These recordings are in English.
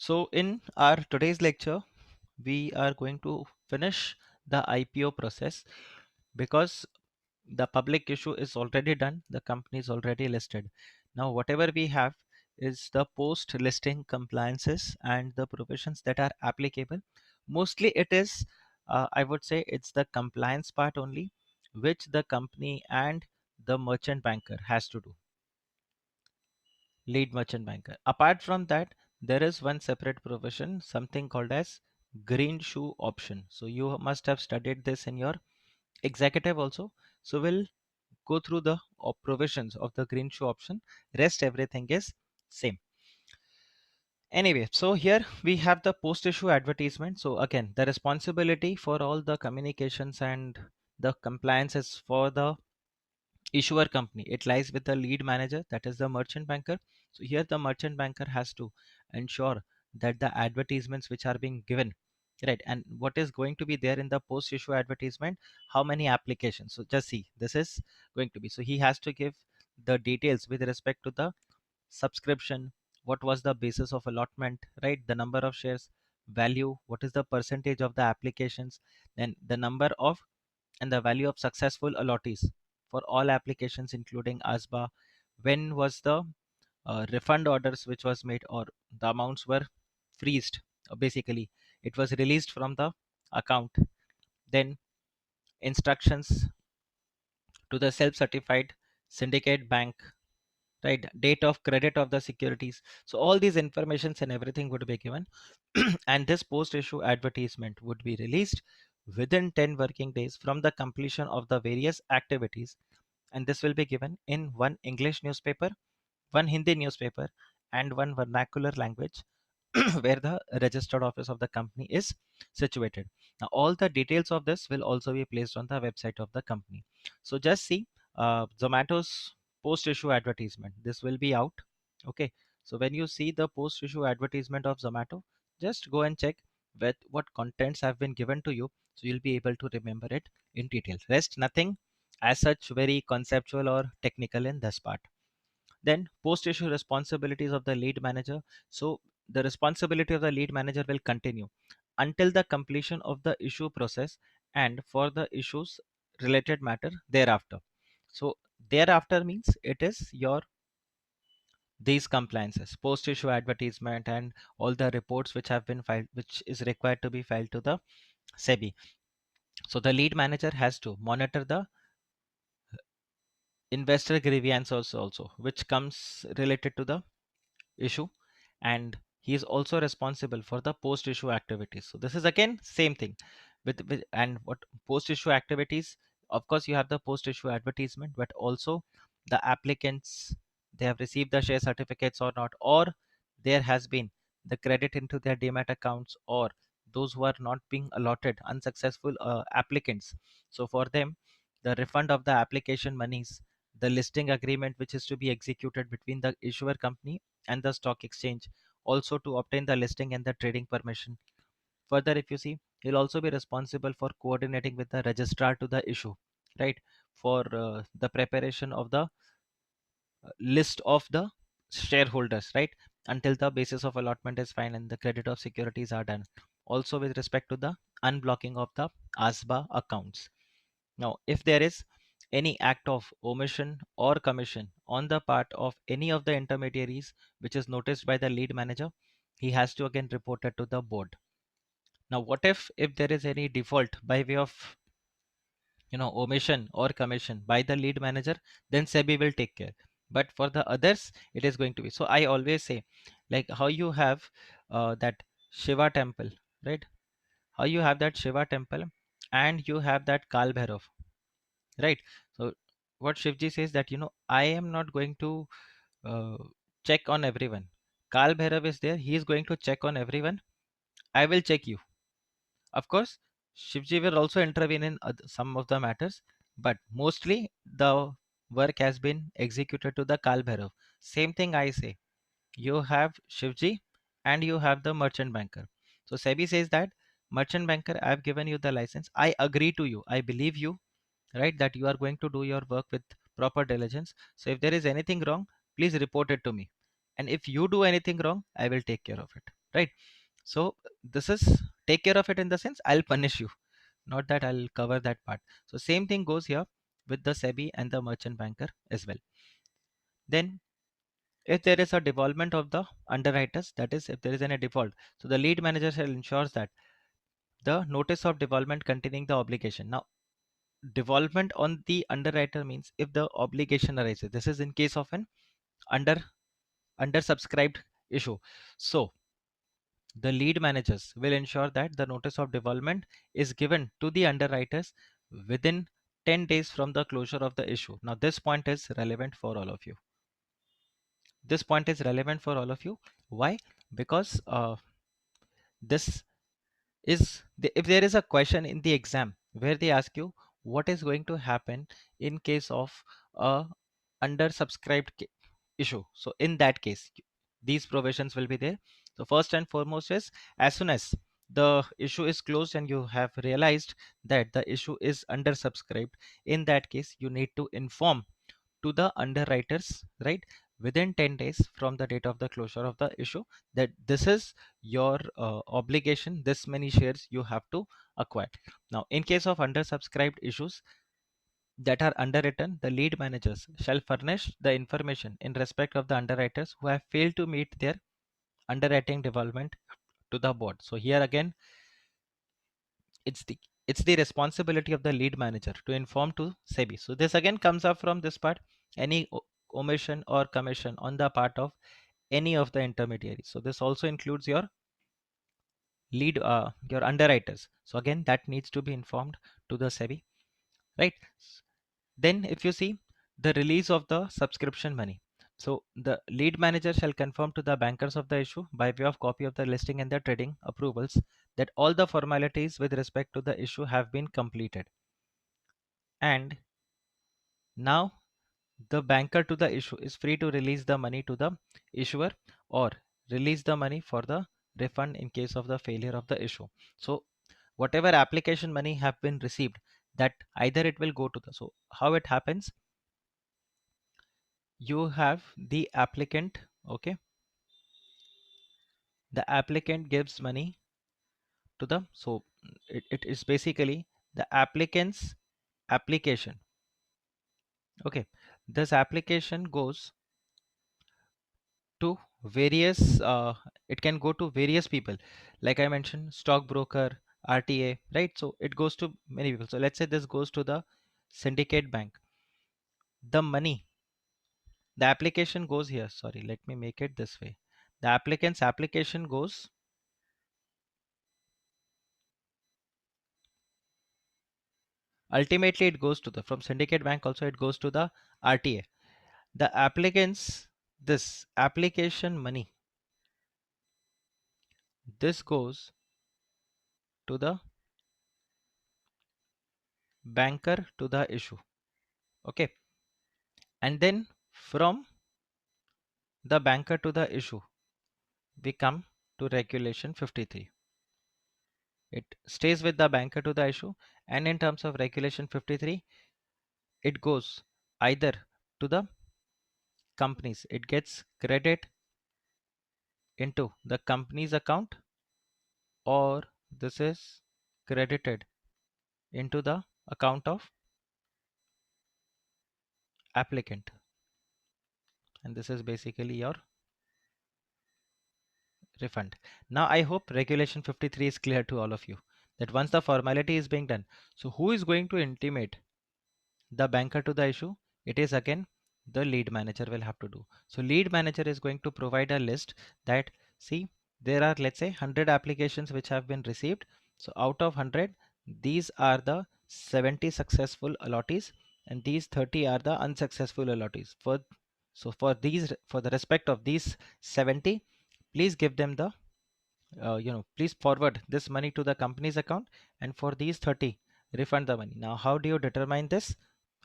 So in our today's lecture, we are going to finish the IPO process because the public issue is already done. The company is already listed. Now, whatever we have is the post listing compliances and the provisions that are applicable. Mostly it is, I would say it's the compliance part only, which the company and the merchant banker has to do. Lead merchant banker. Apart from that, there is one separate provision, something called as green shoe option. So you must have studied this in your executive also. So we'll go through the provisions of the green shoe option. Rest everything is same. Anyway, so here we have the post issue advertisement. So again, the responsibility for all the communications and the compliances for the issuer company, it lies with the lead manager, that is the merchant banker. So here the merchant banker has to ensure that the advertisements which are being given, right, and what is going to be there in the post issue advertisement, how many applications. So just see, this is going to be, so he has to give the details with respect to the subscription, what was the basis of allotment, right, the number of shares, value, what is the percentage of the applications, then the number of and the value of successful allottees for all applications including ASBA, when was the refund orders which was made or the amounts were freezed, basically it was released from the account, then instructions to the self-certified syndicate bank, right, date of credit of the securities. So all these informations and everything would be given and this post issue advertisement would be released within 10 working days from the completion of the various activities, and this will be given in one English newspaper, one Hindi newspaper, and one vernacular language where the registered office of the company is situated. Now, all the details of this will also be placed on the website of the company. So just see Zomato's post issue advertisement. This will be out. Okay. So when you see the post issue advertisement of Zomato, just go and check with what contents have been given to you. So you'll be able to remember it in detail. Rest nothing as such very conceptual or technical in this part. Then post issue responsibilities of the lead manager. So the responsibility of the lead manager will continue until the completion of the issue process and for the issues related matter thereafter. So thereafter means it is your these compliances, post issue advertisement and all the reports which have been filed, which is required to be filed to the SEBI. So the lead manager has to monitor the investor grievances also, which comes related to the issue, and he is also responsible for the post issue activities. So this is again same thing with and what post issue activities, of course you have the post issue advertisement, but also the applicants, they have received the share certificates or not, or there has been the credit into their demat accounts, or those who are not being allotted unsuccessful applicants, so for them the refund of the application monies, the listing agreement which is to be executed between the issuer company and the stock exchange, also to obtain the listing and the trading permission. Further, if you see, he'll also be responsible for coordinating with the registrar to the issue, right, for the preparation of the list of the shareholders, right, until the basis of allotment is fine and the credit of securities are done. Also with respect to the unblocking of the ASBA accounts. Now, if there is any act of omission or commission on the part of any of the intermediaries which is noticed by the lead manager, he has to again report it to the board. Now, what if there is any default by way of omission or commission by the lead manager, then SEBI will take care. But for the others, it is going to be. So I always say, like how you have that Shiva temple, right? How you have that Shiva temple and you have that Kal Bhairav, right? So what Shivji says that I am not going to uh, check on everyone. Kal Bhairav is there, he is going to check on everyone. I will check you. Of course, Shivji will also intervene in some of the matters, but mostly the work has been executed to the Kal Bhairav. Same thing I say, you have Shivji and you have the merchant banker. So SEBI says that merchant banker, I have given you the license, I agree to you, I believe you, right, that you are going to do your work with proper diligence. So if there is anything wrong, please report it to me, and if you do anything wrong, I will take care of it. right? So this is take care of it in the sense I'll punish you, not that I'll cover that part. So same thing goes here with the SEBI and the merchant banker as well. Then if there is a defaultment of the underwriters, that is if there is any default, so the lead manager shall ensures that the notice of defaultment containing the obligation. Now defaultment on the underwriter means if the obligation arises, this is in case of an under undersubscribed issue. So the lead managers will ensure that the notice of defaultment is given to the underwriters within 10 days from the closure of the issue. Now this point is relevant for all of you. This point is relevant for all of you. Why? Because this is if there is a question in the exam where they ask you what is going to happen in case of a undersubscribed issue, so in that case these provisions will be there. So first and foremost is, as soon as the issue is closed and you have realized that the issue is undersubscribed, in that case you need to inform to the underwriters, right, within 10 days from the date of the closure of the issue, that this is your obligation, this many shares you have to acquire. Now in case of undersubscribed issues that are underwritten, the lead managers shall furnish the information in respect of the underwriters who have failed to meet their underwriting development to the board. So here again, it's the it's the responsibility of the lead manager to inform to SEBI. So this again comes up from this part, any omission or commission on the part of any of the intermediaries. So this also includes your lead, your underwriters. So again, that needs to be informed to the SEBI, right? Then if you see the release of the subscription money. So the lead manager shall confirm to the bankers of the issue by way of copy of the listing and the trading approvals that all the formalities with respect to the issue have been completed. And now the banker to the issue is free to release the money to the issuer or release the money for the refund in case of the failure of the issue. So whatever application money have been received, that either it will go to the, so how it happens, you have the applicant, okay, the applicant gives money to the, so it is basically the applicant's application, okay, this application goes to various it can go to various people, like I mentioned, stockbroker, RTA, right? So it goes to many people. So let's say this goes to the syndicate bank. The money, the application goes here, sorry, let me make it this way. The applicant's application goes, ultimately it goes to the, from syndicate bank also it goes to the RTA. The applicants, this application money, this goes to the banker to the issue, okay, and then from the banker to the issue we come to regulation 53. It stays with the banker to the issue, and in terms of regulation 53 it goes either to the companies, it gets credit into the company's account, or this is credited into the account of applicant, and this is basically your refund. Now I hope regulation 53 is clear to all of you, that once the formality is being done, so who is going to intimate the banker to the issue? It is again the lead manager will have to do. So lead manager is going to provide a list that, see, there are, let's say, 100 applications which have been received. So out of 100, these are the 70 successful allottees and these 30 are the unsuccessful allottees. So for these, for the respect of these 70, please give them the please forward this money to the company's account, and for these 30, refund the money. Now how do you determine this,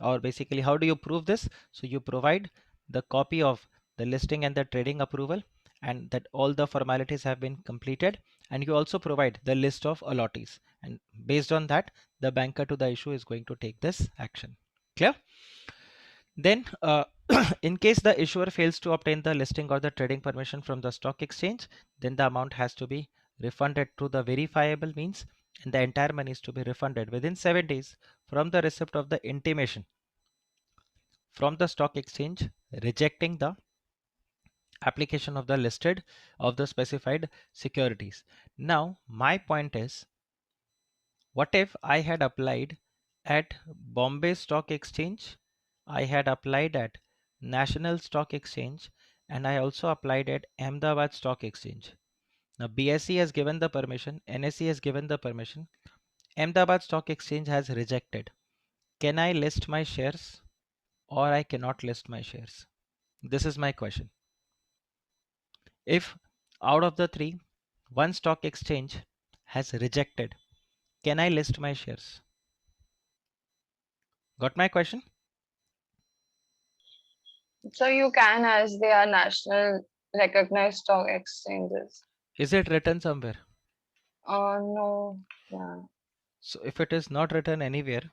or basically how do you prove this? So you provide the copy of the listing and the trading approval, and that all the formalities have been completed, and you also provide the list of allottees, and based on that the banker to the issue is going to take this action. Clear? Then in case the issuer fails to obtain the listing or the trading permission from the stock exchange, then the amount has to be refunded through the verifiable means, and the entire money is to be refunded within 7 days from the receipt of the intimation from the stock exchange rejecting the application of the listed of the specified securities. Now my point is, what if I had applied at Bombay Stock Exchange, I had applied at National Stock Exchange, and I also applied at Ahmedabad Stock Exchange. Now BSE has given the permission, NSE has given the permission, Ahmedabad Stock Exchange has rejected. Can I list my shares or I cannot list my shares? This is my question. If out of the three, one stock exchange has rejected, can I list my shares? Got my question? So you can, as they are national recognized stock exchanges. Is it written somewhere? No, yeah. So if it is not written anywhere,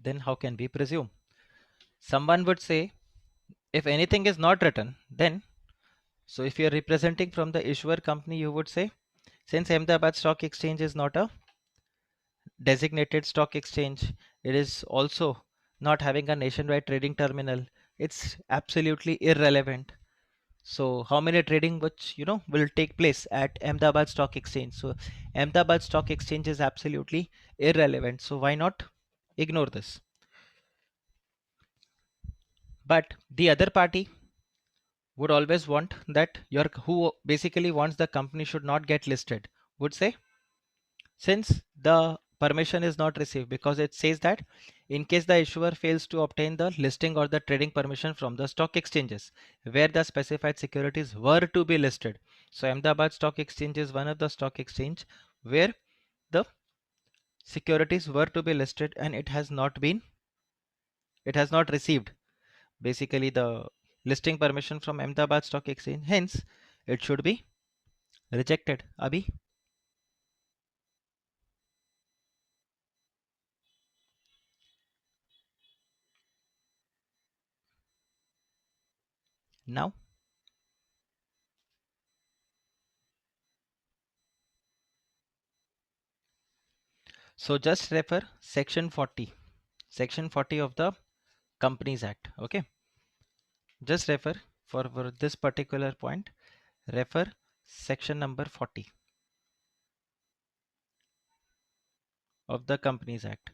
then how can we presume? Someone would say, if anything is not written, then, so if you're representing from the issuer company, you would say, since Ahmedabad Stock Exchange is not a designated stock exchange, it is also not having a nationwide trading terminal, it's absolutely irrelevant. So how many trading which will take place at Ahmedabad Stock Exchange? So Ahmedabad Stock Exchange is absolutely irrelevant. So why not ignore this? But the other party would always want that your who basically wants the company should not get listed would say, since the permission is not received, because it says that in case the issuer fails to obtain the listing or the trading permission from the stock exchanges where the specified securities were to be listed. So Ahmedabad Stock Exchange is one of the stock exchange where the securities were to be listed, and it has not received basically the listing permission from Ahmedabad Stock Exchange, hence it should be rejected. Abhi, now, so just refer section 40 of the Companies Act. Okay, just refer for this particular point, refer section number 40 of the Companies Act,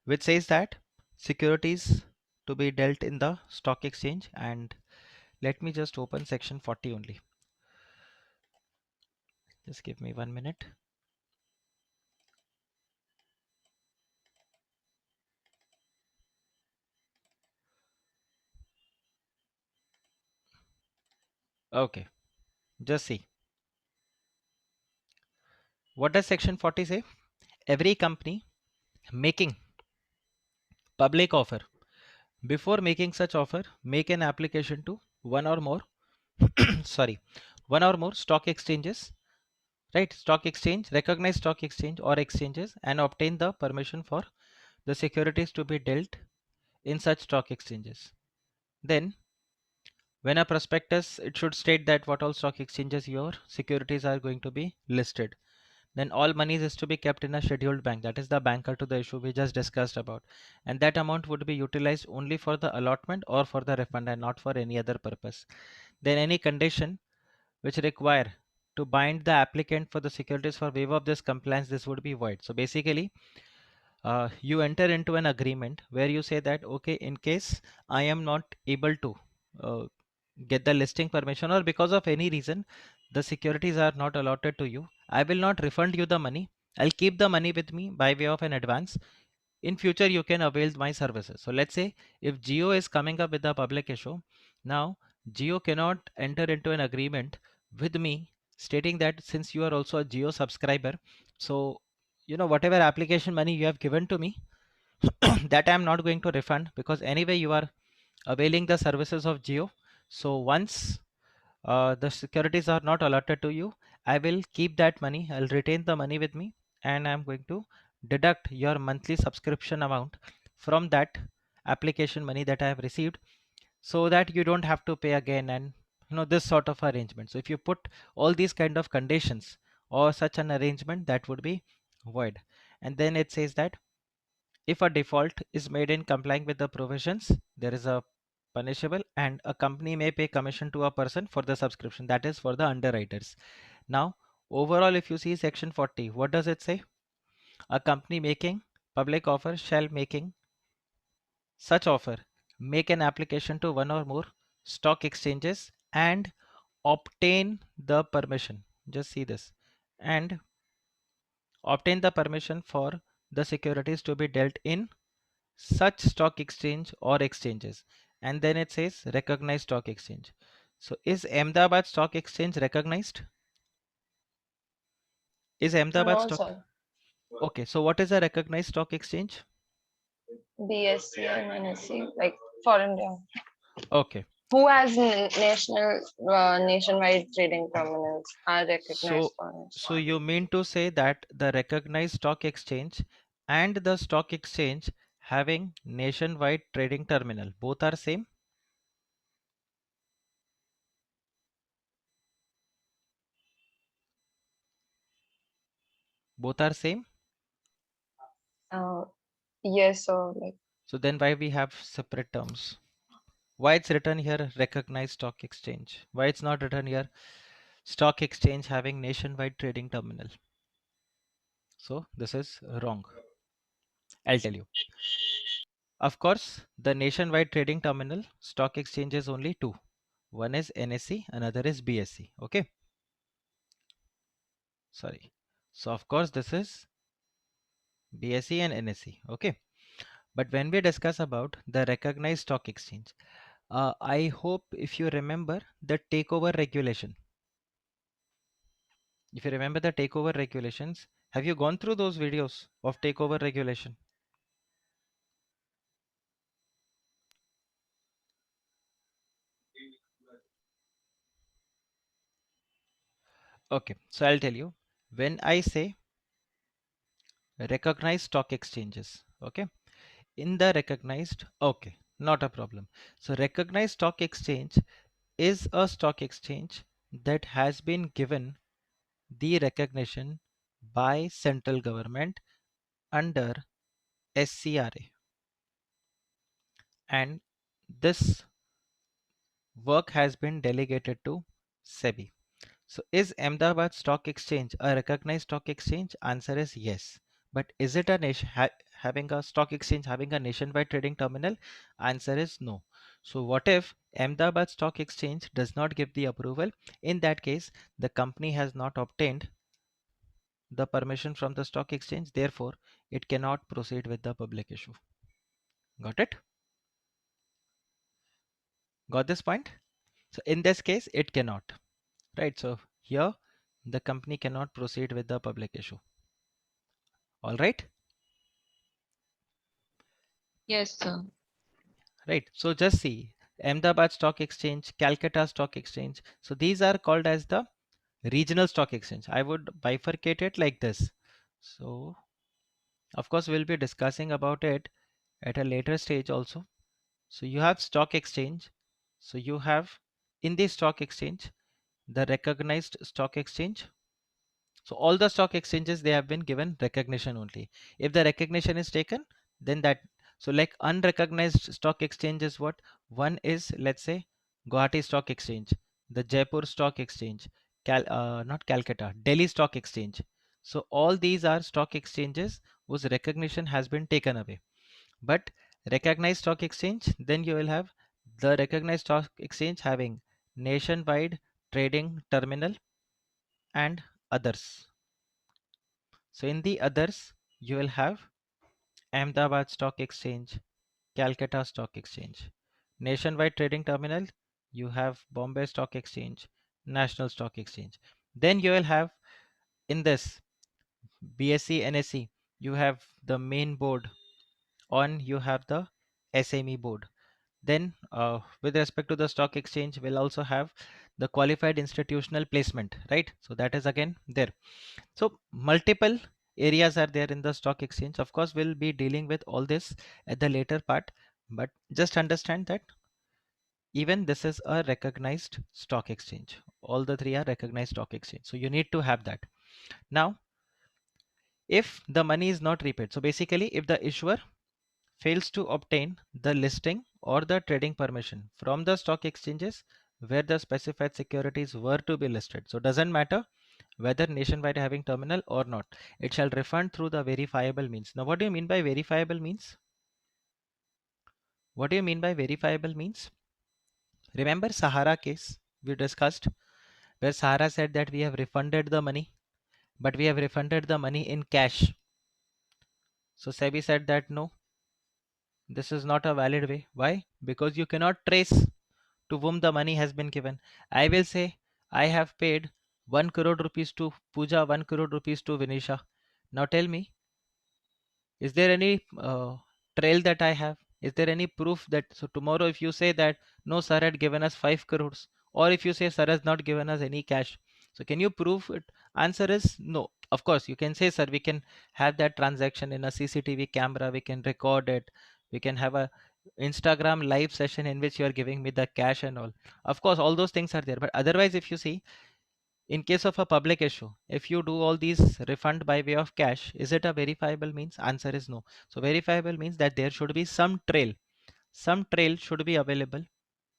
which says that securities to be dealt in the stock exchange. And let me just open section 40 only. Just give me 1 minute. Okay, just see. What does section 40 say? Every company making public offer, before making such offer, make an application to one or more sorry, one or more stock exchanges, right? Stock exchange, recognized stock exchange or exchanges, and obtain the permission for the securities to be dealt in such stock exchanges. Then when a prospectus, it should state that what all stock exchanges your securities are going to be listed. Then all monies is to be kept in a scheduled bank, that is the banker to the issue we just discussed about, and that amount would be utilized only for the allotment or for the refund and not for any other purpose. Then any condition which require to bind the applicant for the securities for waiver of this compliance, this would be void. So basically you enter into an agreement where you say that, okay, in case I am not able to uh, get the listing permission, or because of any reason the securities are not allotted to you, I will not refund you the money, I'll keep the money with me by way of an advance. In future you can avail my services. So let's say if Geo is coming up with a public issue, now Geo cannot enter into an agreement with me stating that since you are also a Geo subscriber, so whatever application money you have given to me that I am not going to refund, because anyway you are availing the services of Geo. So once the securities are not allotted to you, I will keep that money, I'll retain the money with me, and I'm going to deduct your monthly subscription amount from that application money that I have received. so that you don't have to pay again, and this sort of arrangement. So if you put all these kind of conditions or such an arrangement, that would be void. And then it says that if a default is made in complying with the provisions, there is a punishable, and a company may pay commission to a person for the subscription, that is for the underwriters. Now overall, if you see section 40, what does it say? A company making public offer shall, making such offer, make an application to one or more stock exchanges and obtain the permission. Just see this. And obtain the permission for the securities to be dealt in such stock exchange or exchanges. And then it says recognized stock exchange. So is Ahmedabad Stock Exchange recognized? Is Ahmedabad No, Stock? sir. Okay, so what is a recognized stock exchange? BSc and NSE, like for India. Okay, Who has national nationwide trading terminals are recognized so for it. you mean to say that the recognized stock exchange and the stock exchange having nationwide trading terminal, both are same? Both are same? Uh, yes, sir. Like So then why we have separate terms? Why it's written here recognized stock exchange? Why it's not written here stock exchange having nationwide trading terminal? So this is wrong. I'll tell you. Of course, the nationwide trading terminal stock exchange is only two. One is NSE, another is BSE. Okay. Sorry. So of course this is BSE and NSE. Okay. But when we discuss about the recognized stock exchange, I hope if you remember the takeover regulation. If you remember the takeover regulations, have you gone through those videos of takeover regulation? Okay, so I'll tell you. When I say recognized stock exchanges, okay, in the recognized, okay, not a problem. So recognized stock exchange is a stock exchange that has been given the recognition by central government under SCRA, and this work has been delegated to SEBI. So is Ahmedabad Stock Exchange a recognized stock exchange? Answer is yes. But is it a having a stock exchange having a nationwide trading terminal? Answer is no. So what if Ahmedabad Stock Exchange does not give the approval? In that case, the company has not obtained the permission from the stock exchange. Therefore, it cannot proceed with the public issue. Got it? Got this point? So in this case, it cannot. Right? So here, the company cannot proceed with the public issue. All right? Yes, sir. Right. So just see Ahmedabad Stock Exchange, Calcutta Stock Exchange. So these are called as the regional stock exchange. I would bifurcate it like this. So of course we'll be discussing about it at a later stage also. So you have stock exchange. So you have in the stock exchange the recognized stock exchange. So all the stock exchanges, they have been given recognition only. If the recognition is taken, then that, so like unrecognized stock exchange is what? One is, let's say, Guwahati Stock Exchange, the Jaipur Stock Exchange, not Calcutta, Delhi Stock Exchange. So all these are stock exchanges whose recognition has been taken away. But recognized stock exchange, then you will have the recognized stock exchange having nationwide trading terminal and others. So in the others, you will have Ahmedabad Stock Exchange, Calcutta Stock Exchange. Nationwide Trading Terminal, you have Bombay Stock Exchange, National Stock Exchange. Then you will have in this BSE, NSE, you have the main board, on you have the SME board. Then with respect to the stock exchange, we'll also have the qualified institutional placement, right? So that is again there. So multiple areas are there in the stock exchange. Of course, we'll be dealing with all this at the later part, but just understand that even this is a recognized stock exchange. All the three are recognized stock exchange. So you need to have that. Now, if the money is not repaid, so basically if the issuer fails to obtain the listing or the trading permission from the stock exchanges where the specified securities were to be listed. So doesn't matter whether Nationwide having terminal or not, it shall refund through the verifiable means. Now what do you mean by verifiable means? What do you mean by verifiable means? Remember Sahara case we discussed, where Sahara said that we have refunded the money, but we have refunded the money in cash. So SEBI said that no, this is not a valid way. Why? Because you cannot trace to whom the money has been given. I will say I have paid 1 crore rupees to Pooja, 1 crore rupees to Vinisha. Now tell me, is there any trail that I have? Is there any proof that, so tomorrow if you say that no sir had given us 5 crores, or if you say sir has not given us any cash, so can you prove it? Answer is no. Of course you can say sir, we can have that transaction in a CCTV camera, we can record it, we can have a Instagram live session in which you are giving me the cash and all. Of course all those things are there, but otherwise if you see, in case of a public issue, if you do all these refund by way of cash, is it a verifiable means? Answer is no. So verifiable means that there should be some trail. Some trail should be available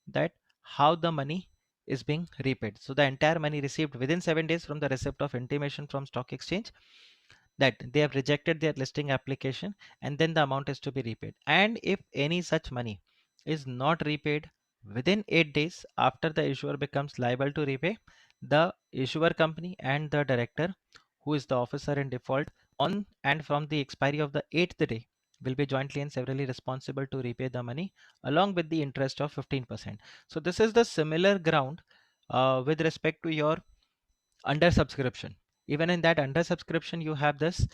that how the money is being repaid. So the entire money received within 7 days from the receipt of intimation from stock exchange that they have rejected their listing application, and then the amount is to be repaid. And if any such money is not repaid within 8 days after the issuer becomes liable to repay, the issuer company and the director, who is the officer in default, on and from the expiry of the 8th day, will be jointly and severally responsible to repay the money along with the interest of 15%. So this is the similar ground with respect to your under subscription. Even in that under subscription, you have this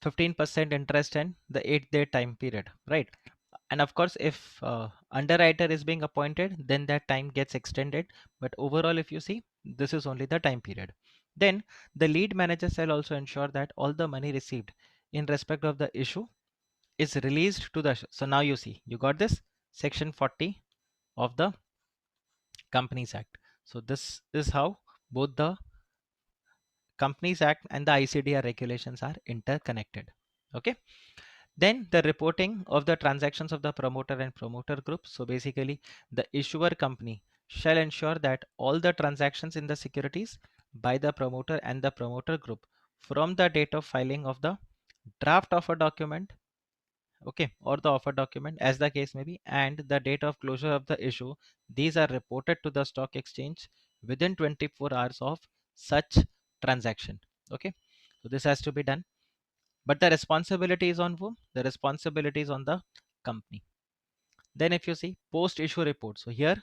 15% interest and the 8-day time period, right? And of course, if underwriter is being appointed, then that time gets extended. But overall, if you see, this is only the time period. Then the lead manager shall also ensure that all the money received in respect of the issue is released to the. So now you see, you got this section 40 of the Companies Act. So this is how both the Companies Act and the ICDR regulations are interconnected. Okay. Then the reporting of the transactions of the promoter and promoter group. So basically, the issuer company shall ensure that all the transactions in the securities by the promoter and the promoter group from the date of filing of the draft of a document, okay, or the offer document as the case may be, and the date of closure of the issue, these are reported to the stock exchange within 24 hours of such transaction. Okay, so this has to be done, but the responsibility is on whom? The responsibility is on the company. Then if you see post issue report, so here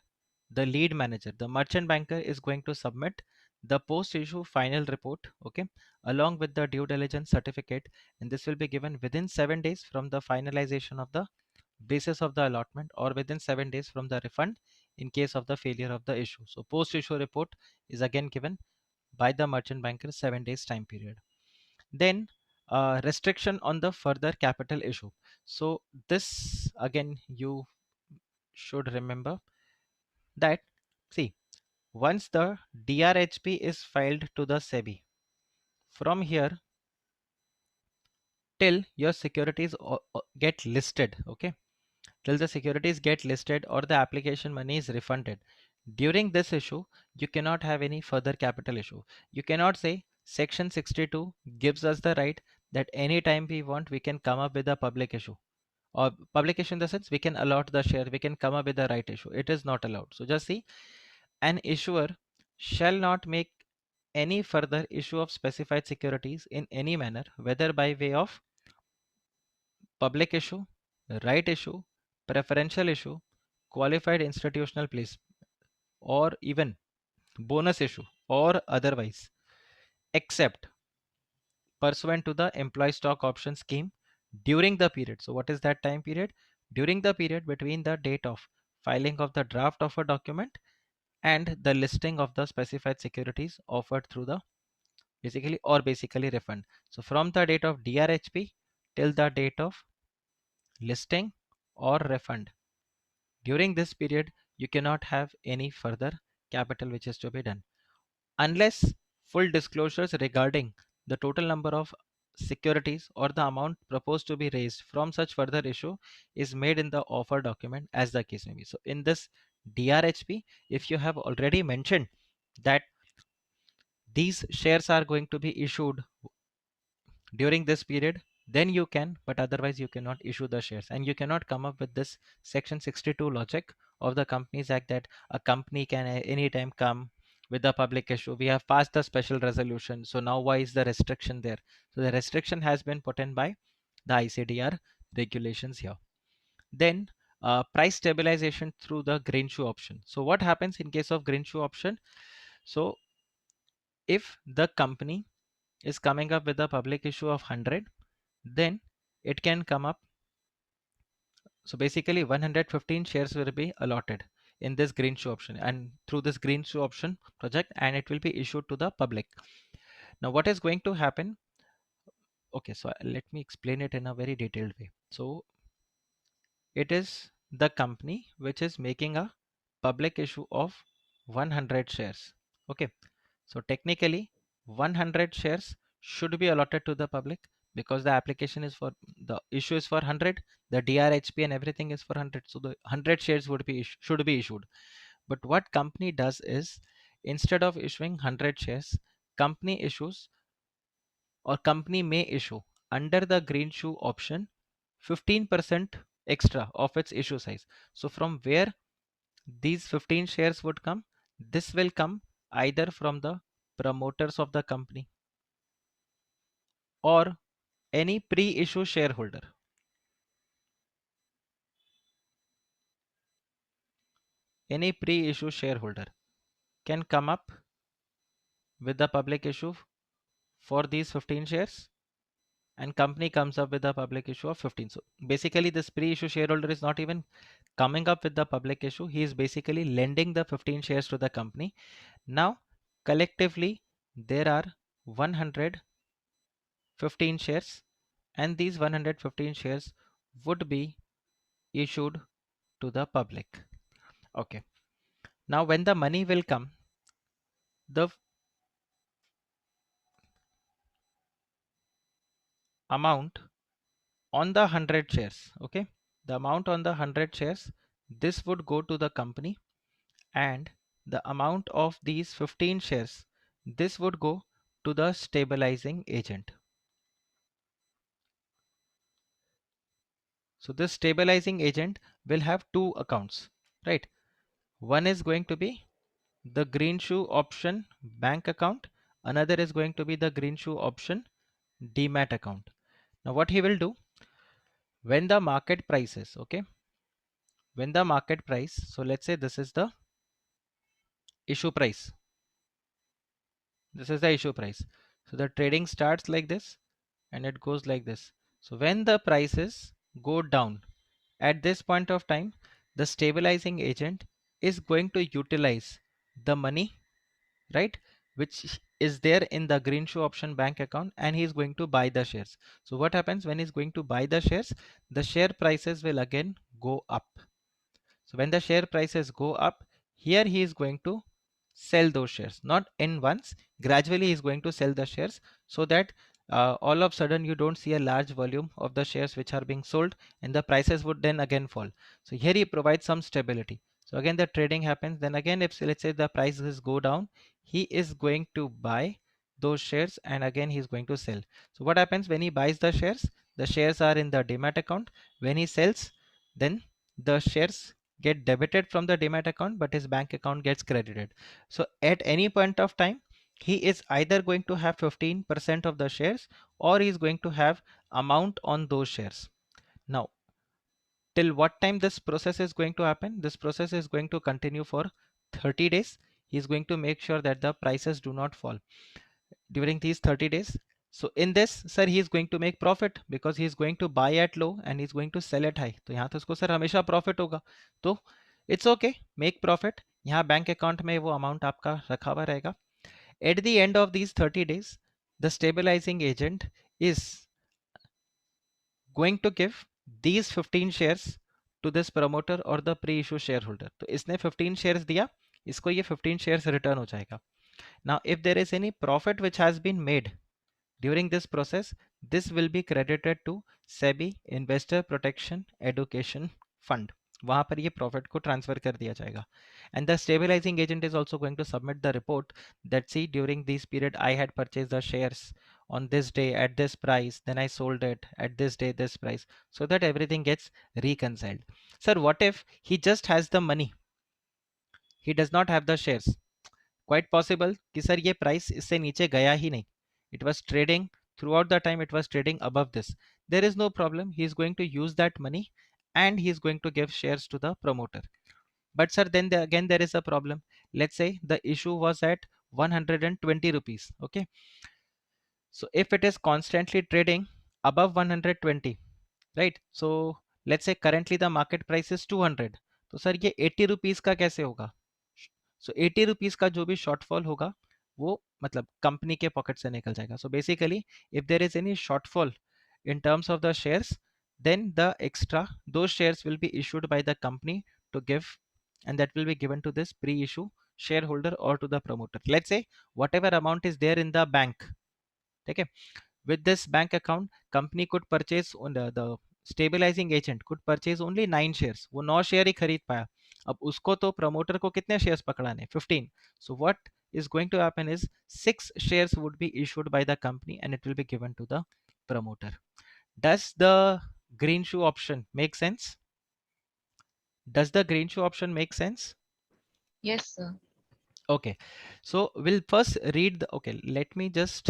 the lead manager, the merchant banker, is going to submit the post issue final report, okay, along with the due diligence certificate, and this will be given within 7 days from the finalization of the basis of the allotment, or within 7 days from the refund in case of the failure of the issue. So post issue report is again given by the merchant banker 7 days time period. Then restriction on the further capital issue. So this again you should remember that, see, once the DRHP is filed to the SEBI, from here till your securities get listed, okay, till the securities get listed or the application money is refunded, during this issue you cannot have any further capital issue. You cannot say section 62 gives us the right that anytime we want we can come up with a public issue, or public issue in the sense we can allot the share, we can come up with the right issue. It is not allowed. So just see, an issuer shall not make any further issue of specified securities in any manner, whether by way of public issue, right issue, preferential issue, qualified institutional place, or even bonus issue, or otherwise, except pursuant to the employee stock option scheme during the period. So what is that time period? During the period between the date of filing of the draft of a document and the listing of the specified securities offered through the basically refund. So from the date of DRHP till the date of listing or refund, during this period you cannot have any further capital which is to be done unless full disclosures regarding the total number of securities or the amount proposed to be raised from such further issue is made in the offer document, as the case may be. So in this DRHP, if you have already mentioned that these shares are going to be issued during this period, then you can, but otherwise you cannot issue the shares, and you cannot come up with this section 62 logic of the Companies Act that a company can anytime come with the public issue. We have passed the special resolution, so now why is the restriction there? So the restriction has been put in by the ICDR regulations here. Then price stabilization through the green shoe option. So what happens in case of green shoe option? So if the company is coming up with a public issue of 100, then it can come up. So basically 115 shares will be allotted in this green shoe option and through this green shoe option project, and it will be issued to the public. Now what is going to happen? Okay, so let me explain it in a very detailed way. So it is the company which is making a public issue of 100 shares. Okay, so technically 100 shares should be allotted to the public because the application is for the issue is for 100, the DRHP and everything is for 100, so the 100 shares would be should be issued. But what company does is, instead of issuing 100 shares, company issues or company may issue under the green shoe option 15% extra of its issue size. So from where these 15 shares would come? This will come either from the promoters of the company or any pre-issue shareholder. Any pre-issue shareholder can come up with the public issue for these 15 shares, and company comes up with a public issue of 15. So basically this pre-issue shareholder is not even coming up with the public issue. He is basically lending the 15 shares to the company. Now collectively there are 115 shares, and these 115 shares would be issued to the public. Okay, now when the money will come, the amount on the 100 shares, okay, the amount on the 100 shares, this would go to the company, and the amount of these 15 shares, this would go to the stabilizing agent. So this stabilizing agent will have two accounts, right? One is going to be the green shoe option bank account, another is going to be the green shoe option demat account. Now what he will do, when the market prices, okay, when the market price, so let's say this is the issue price, this is the issue price, so the trading starts like this and it goes like this. So when the prices go down at this point of time, the stabilizing agent is going to utilize the money, right, which is there in the green shoe option bank account, and he is going to buy the shares. So what happens when he's going to buy the shares? The share prices will again go up. So when the share prices go up, here he is going to sell those shares, not in once, gradually he is going to sell the shares, so that all of a sudden you don't see a large volume of the shares which are being sold, and the prices would then again fall. So here he provides some stability. So again the trading happens, then again if let's say the prices go down, he is going to buy those shares and again he is going to sell. So what happens when he buys the shares are in the demat account. When he sells, then the shares get debited from the demat account, but his bank account gets credited. So at any point of time, he is either going to have 15% of the shares, or he is going to have amount on those shares. Now till what time this process is going to happen? This process is going to continue for 30 days. He is going to make sure that the prices do not fall during these 30 days. So in this, sir, he is going to make profit because he is going to buy at low and he is going to sell at high. तो यहाँ तो उसको sir हमेशा profit होगा, तो it's okay, make profit. यहाँ bank account में वो अमाउंट आपका रखा हुआ रहेगा. At the end of these 30 days, the stabilizing agent is going to give these 15 shares to this promoter or the pre-issue shareholder. तो इसने 15 shares दिया, इसको ये 15 shares return हो जाएगा. Now if there is any profit which has been made during this process, this will be credited to SEBI Investor Protection Education Fund. वहां पर ये प्रॉफिट को ट्रांसफर कर दिया जाएगा. And the stabilizing agent is also going to submit the report that see during this period I had purchased the shares on this day at this price, then I sold it at this day this price, so that everything gets reconciled. Sir, what if he just has the money, he does not have the shares? Quite possible कि sir ये price इससे नीचे गया ही नहीं, it was trading throughout the time, it was trading above this. There is no problem, he is going to use that money and he is going to give shares to the promoter. But sir, then again there is a problem. Let's say the issue was at 120 rupees. Okay, so if it is constantly trading above 120, right? So let's say currently the market price is 200, तो sir ये 80 rupees का कैसे होगा? सो 80 rupees का जो भी shortfall होगा वो मतलब कंपनी के पॉकेट से निकल जाएगा. So basically if there is any shortfall in terms of the shares, then the extra those shares will be issued by the company to give, and that will be given to this pre-issue shareholder or to the promoter. Let's say whatever amount is there in the bank, okay, with this bank account company could purchase on the stabilizing agent could purchase only 9 shares, वो 9 share ही खरीद पाया. अब उसको तो promoter को कितने shares पकड़ाने? 15. So what is going to happen is 6 shares would be issued by the company and it will be given to the promoter. Does the green shoe option make sense? Does the green shoe option make sense? Yes, sir. Okay, so we'll first read the, okay, let me just,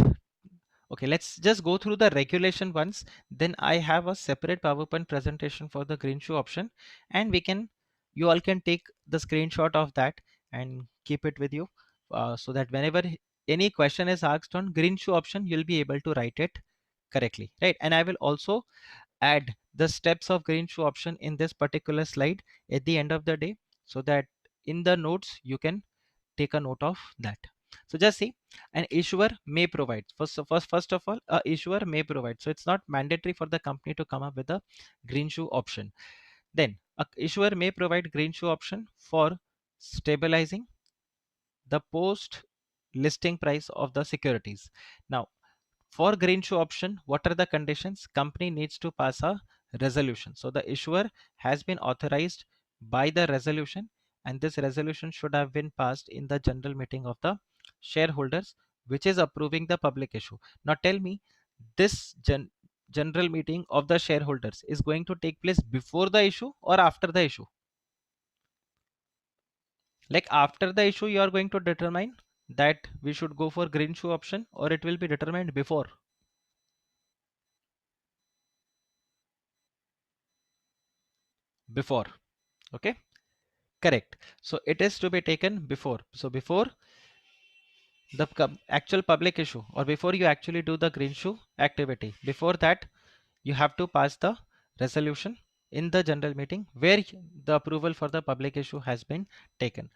okay, let's just go through the regulation once. Then I have a separate PowerPoint presentation for the green shoe option, and you all can take the screenshot of that and keep it with you, so that whenever any question is asked on green shoe option, you'll be able to write it correctly, right? And I will also add the steps of green shoe option in this particular slide at the end of the day, so that in the notes you can take a note of that. So just see, an issuer may provide. First of all, a issuer may provide. So it's not mandatory for the company to come up with a green shoe option. Then a issuer may provide green shoe option for stabilizing the post listing price of the securities. Now, for green shoe option, what are the conditions? Company needs to pass a resolution. So the issuer has been authorized by the resolution, and this resolution should have been passed in the general meeting of the shareholders, which is approving the public issue. Now tell me, this general meeting of the shareholders is going to take place before the issue or after the issue? Like after the issue, you are going to determine that we should go for green shoe option, or it will be determined before? Before. Okay, correct. So it is to be taken before. So before the actual public issue, or before you actually do the green shoe activity, before that you have to pass the resolution in the general meeting where the approval for the public issue has been taken.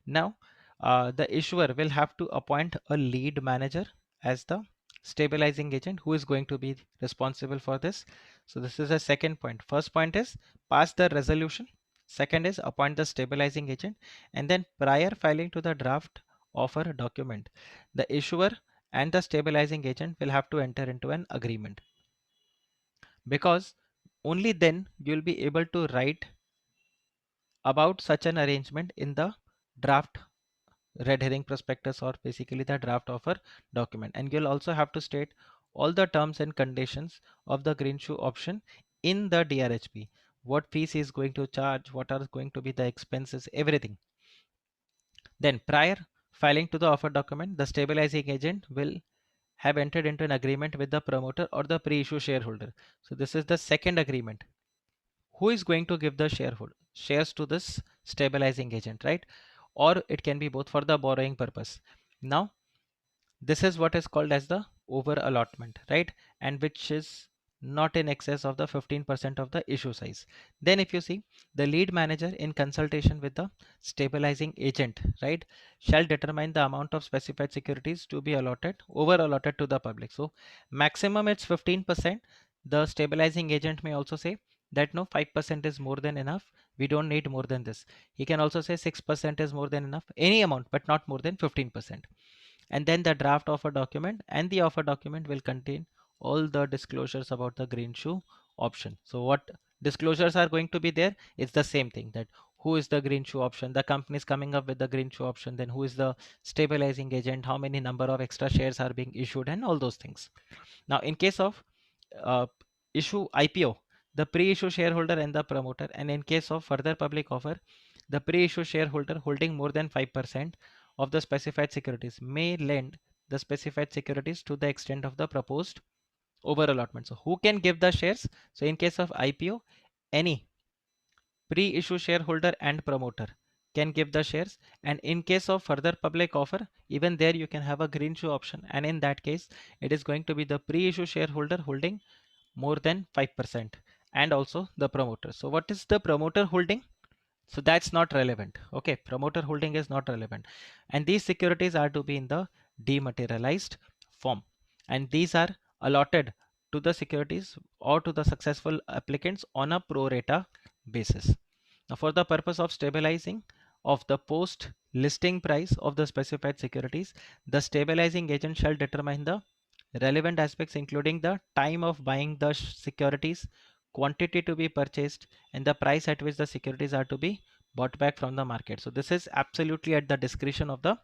Now the issuer will have to appoint a lead manager as the stabilizing agent who is going to be responsible for this. So this is the second point. First point is pass the resolution. Second is appoint the stabilizing agent. And then prior filing to the draft offer document, the issuer and the stabilizing agent will have to enter into an agreement, because only then you'll be able to write about such an arrangement in the draft red herring prospectus, or basically the draft offer document. And you'll also have to state all the terms and conditions of the green shoe option in the DRHP, what fees is going to charge, what are going to be the expenses, everything. Then prior filing to the offer document, the stabilizing agent will have entered into an agreement with the promoter or the pre-issue shareholder. So this is the second agreement. Who is going to give the shares to this stabilizing agent, right? Or it can be both for the borrowing purpose. Now this is what is called as the over allotment, right? And which is not in excess of the 15% of the issue size. Then if you see, the lead manager in consultation with the stabilizing agent, right, shall determine the amount of specified securities to be over allotted to the public. So maximum it's 15%. The stabilizing agent may also say that no, 5% is more than enough, we don't need more than this. He can also say 6% is more than enough, any amount but not more than 15%. And then the draft offer document, and the offer document will contain all the disclosures about the green shoe option. So what disclosures are going to be there? It's the same thing, that who is the green shoe option, the company is coming up with the green shoe option, then who is the stabilizing agent, how many number of extra shares are being issued, and all those things. Now in case of uh, issue IPO, the pre-issue shareholder and the promoter, and in case of further public offer, the pre-issue shareholder holding more than 5% of the specified securities may lend the specified securities to the extent of the proposed over allotment. So who can give the shares? So in case of IPO, any pre-issue shareholder and promoter can give the shares, and in case of further public offer, even there you can have a green shoe option, and in that case it is going to be the pre-issue shareholder holding more than 5% and also the promoter. So what is the promoter holding? So that's not relevant. Okay, promoter holding is not relevant, and these securities are to be in the dematerialized form, and these are allotted to the securities or to the successful applicants on a pro rata basis. Now for the purpose of stabilizing of the post listing price of the specified securities, the stabilizing agent shall determine the relevant aspects including the time of buying the securities, quantity to be purchased, and the price at which the securities are to be bought back from the market. So this is absolutely at the discretion of the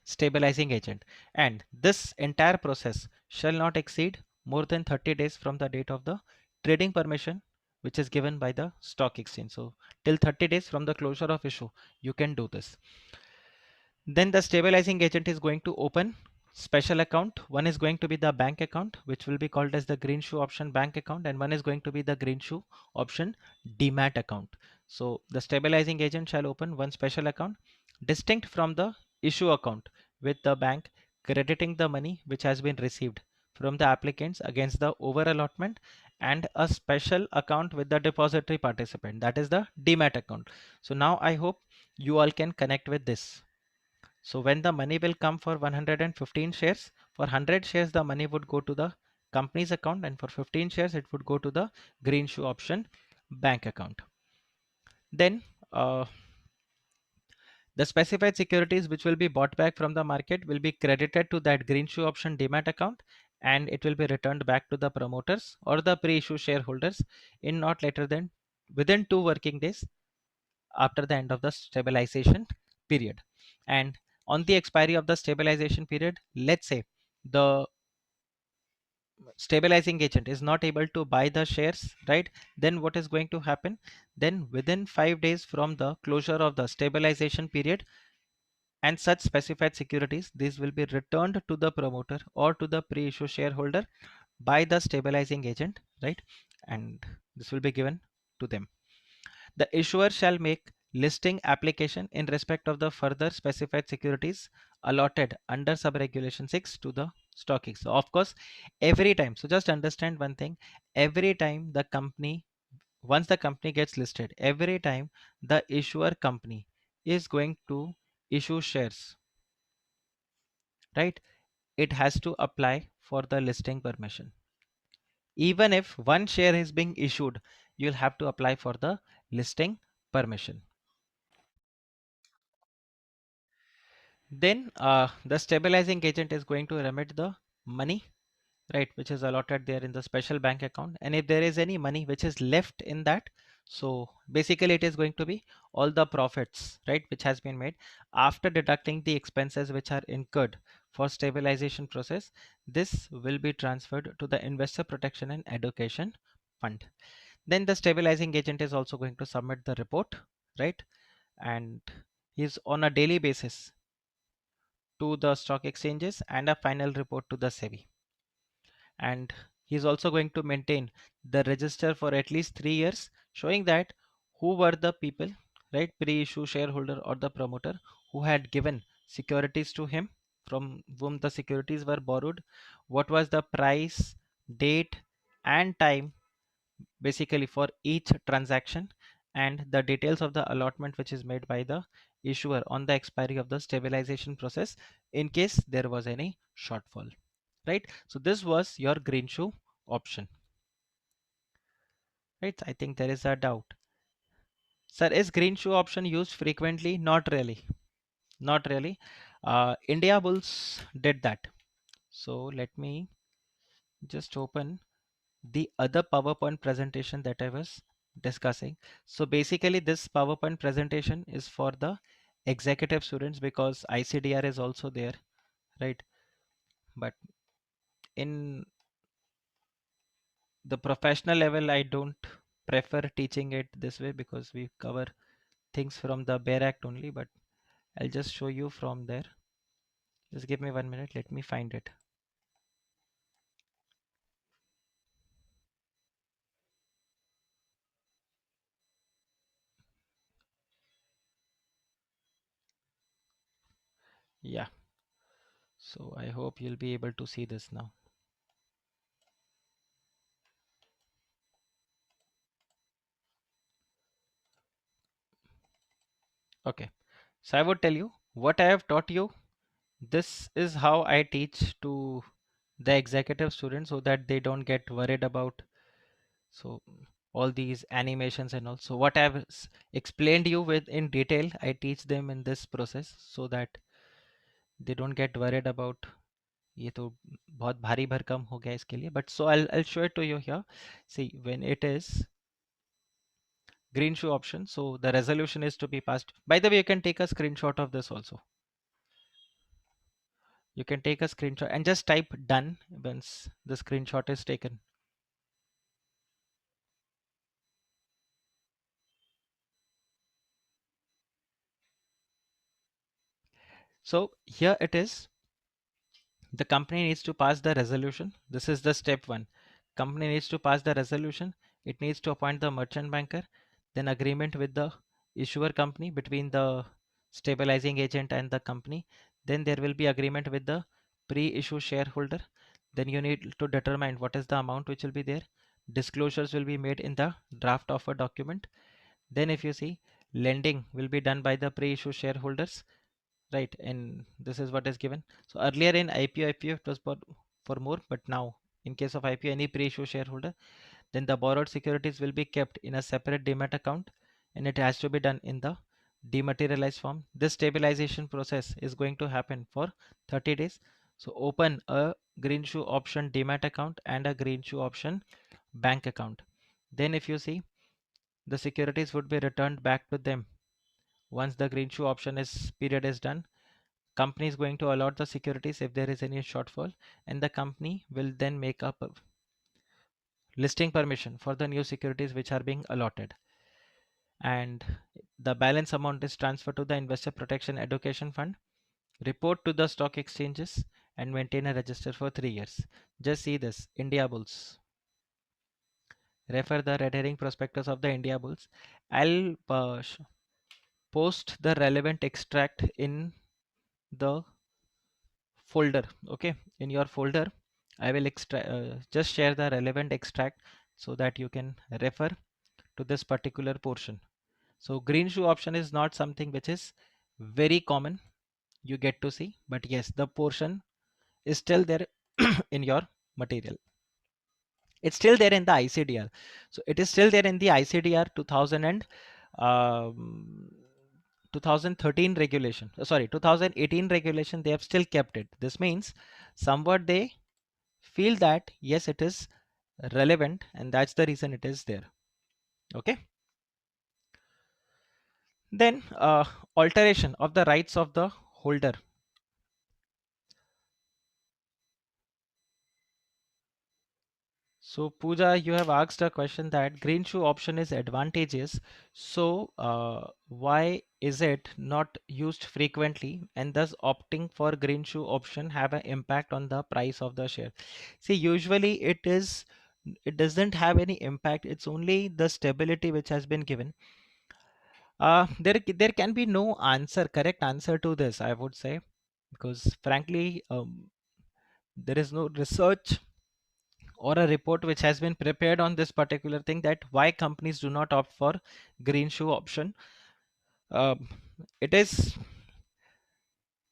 stabilizing agent, and this entire process shall not exceed more than 30 days from the date of the trading permission which is given by the stock exchange. So till 30 days from the closure of issue you can do this. Then the stabilizing agent is going to open special account. One is going to be the bank account, which will be called as the green shoe option bank account, and one is going to be the green shoe option demat account. So the stabilizing agent shall open one special account distinct from the issue account with the bank, crediting the money which has been received from the applicants against the over allotment, and a special account with the depository participant, that is the demat account. So now I hope you all can connect with this. So when the money will come for 115 shares, for 100 shares the money would go to the company's account, and for 15 shares it would go to the green shoe option bank account. Then the specified securities which will be bought back from the market will be credited to that green shoe option demat account, and it will be returned back to the promoters or the pre-issue shareholders in not later than within 2 working days after the end of the stabilization period. And on the expiry of the stabilization period, let's say the stabilizing agent is not able to buy the shares, right? Then what is going to happen? Then within 5 days from the closure of the stabilization period and such specified securities, these will be returned to the promoter or to the pre-issue shareholder by the stabilizing agent, right? And this will be given to them. The issuer shall make listing application in respect of the further specified securities allotted under sub-regulation 6 to the stock exchange. So of course, every time, so just understand one thing, every time the company, once the company gets listed, every time the issuer company is going to issue shares, right? It has to apply for the listing permission. Even if one share is being issued, you'll have to apply for the listing permission. Then the stabilizing agent is going to remit the money, right, which is allotted there in the special bank account. And if there is any money which is left in that, so basically it is going to be all the profits, right, which has been made after deducting the expenses which are incurred for stabilization process. This will be transferred to the investor protection and education fund. Then the stabilizing agent is also going to submit the report, right, and is on a daily basis to the stock exchanges and a final report to the SEBI. And he's also going to maintain the register for at least 3 years, showing that who were the people, right, pre-issue shareholder or the promoter who had given securities to him, from whom the securities were borrowed, what was the price, date, and time basically for each transaction, and the details of the allotment which is made by the issuer on the expiry of the stabilization process in case there was any shortfall, right? So this was your green shoe option, right? I think there is a doubt. Sir, is green shoe option used frequently? Not really. Not really. India Bulls did that. So let me just open the other PowerPoint presentation that I was discussing. So basically this PowerPoint presentation is for the executive students because ICDR is also there, right? But in the professional level, I don't prefer teaching it this way because we cover things from the Bare Act only, but I'll just show you from there. Just give me 1 minute, let me find it. Yeah, so I hope you'll be able to see this now. Okay, so I would tell you what I have taught you. This is how I teach to the executive students so that they don't get worried about so all these animations and all. So what I've explained you with in detail, I teach them in this process so that they don't get worried about ये तो बहुत भारी भरकम हो गया इसके लिए. But so I'll show it to you here. See, when it is green shoe option, so the resolution is to be passed. By the way, you can take a screenshot of this also. You can take a screenshot and just type done once the screenshot is taken. So here it is. The company needs to pass the resolution. This is the step one. Company needs to pass the resolution. It needs to appoint the merchant banker, then agreement with the issuer company between the stabilizing agent and the company. Then there will be agreement with the pre-issue shareholder. Then you need to determine what is the amount which will be there. Disclosures will be made in the draft offer document. Then if you see, lending will be done by the pre-issue shareholders, right? And this is what is given. So earlier in IPO it was for more, but now in case of IPO, any pre-issue shareholder, then the borrowed securities will be kept in a separate demat account and it has to be done in the dematerialized form. This stabilization process is going to happen for 30 days. So open a green shoe option demat account and a green shoe option bank account. Then if you see, the securities would be returned back to them once the green shoe option is period is done. Company is going to allot the securities if there is any shortfall, and the company will then make up a listing permission for the new securities which are being allotted, and the balance amount is transferred to the investor protection education fund. Report to the stock exchanges and maintain a register for 3 years. Just see this, India Bulls. Refer the red herring prospectus of the India Bulls. I'll post the relevant extract in the folder. Okay, in your folder I will just share the relevant extract so that you can refer to this particular portion. So green shoe option is not something which is very common you get to see, but yes, the portion is still there in your material. It's still there in the ICDR. So it is still there in the ICDR 2000 and um, 2013 regulation, sorry, 2018 regulation. They have still kept it. This means somewhat they feel that yes, it is relevant and that's the reason it is there. Okay, then alteration of the rights of the holder. So Pooja, you have asked a question that green shoe option is advantageous. So why is it not used frequently and thus opting for green shoe option have an impact on the price of the share? See, usually it doesn't have any impact. It's only the stability which has been given. There can be no correct answer to this, I would say, because frankly, there is no research or a report which has been prepared on this particular thing that why companies do not opt for green shoe option. Um, it is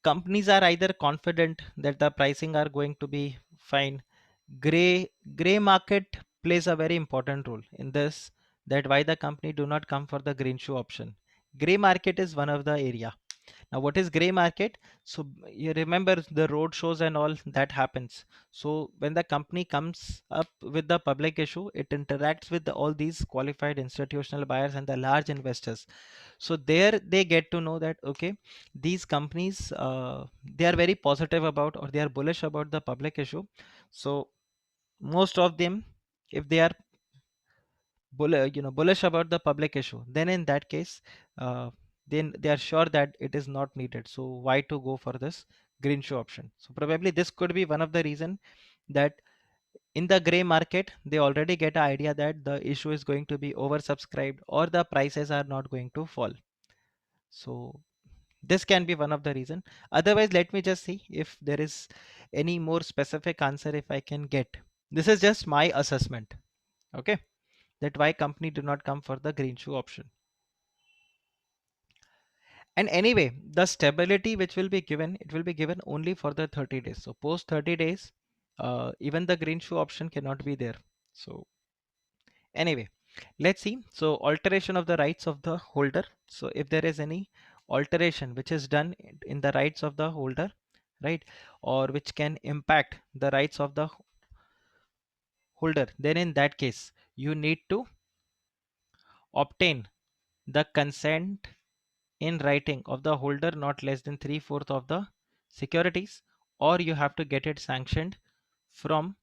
companies are either confident that the pricing are going to be fine. Gray market plays a very important role in this. that why the company do not come for the green shoe option. Gray market is one of the area. Now, what is gray market? So you remember the road shows and all that happens. So when the company comes up with the public issue, it interacts with all these qualified institutional buyers and the large investors. So there they get to know that okay, these companies they are very positive about, or they are bullish about the public issue. So most of them, if they are bullish about the public issue, then in that case, uh, then they are sure that it is not needed. So why to go for this green shoe option? So probably this could be one of the reason that in the gray market they already get an idea that the issue is going to be oversubscribed or the prices are not going to fall. So this can be one of the reason. Otherwise, let me just see if there is any more specific answer if I can get. This is just my assessment. Okay, that why company do not come for the green shoe option. And anyway, the stability which will be given, it will be given only for the 30 days. So post 30 days, even the green shoe option cannot be there. So anyway, let's see. So alteration of the rights of the holder. So if there is any alteration which is done in the rights of the holder, right, or which can impact the rights of the holder, then in that case, you need to obtain the consent in writing of the holder not less than 3/4 of the securities, or you have to get it sanctioned from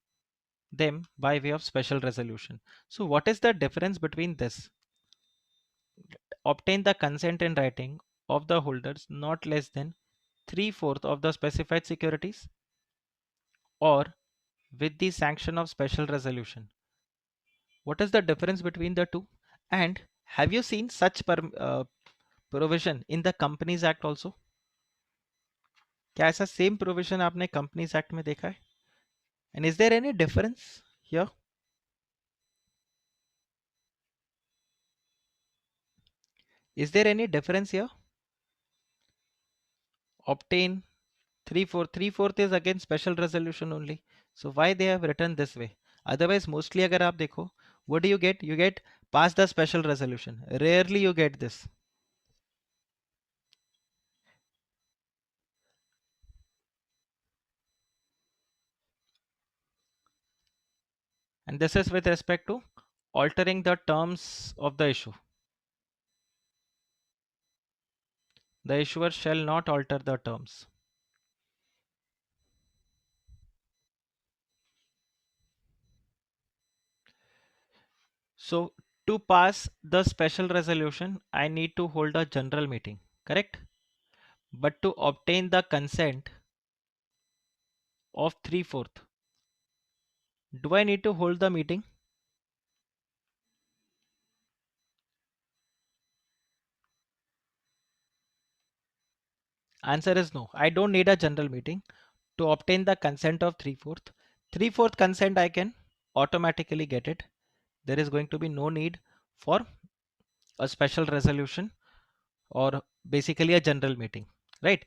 them by way of special resolution. So what is the difference between this? Obtain the consent in writing of the holders not less than 3/4 of the specified securities, or with the sanction of special resolution. What is the difference between the two? And have you seen such provision in the Companies Act also? क्या ऐसा same provision आपने companies act में देखा है? And is there any difference here? Is there any difference here? Obtain 3/4. 3/4 is again special resolution only. So why they have written this way? Otherwise, mostly अगर आप देखो, what do you get? You get pass the special resolution. Rarely you get this. And this is with respect to altering the terms of the issue. The issuer shall not alter the terms. So to pass the special resolution, I need to hold a general meeting, correct? But to obtain the consent of 3/4, do I need to hold the meeting? Answer is no. I don't need a general meeting to obtain the consent of 3/4. 3/4 consent I can automatically get it. There is going to be no need for a special resolution or basically a general meeting, right?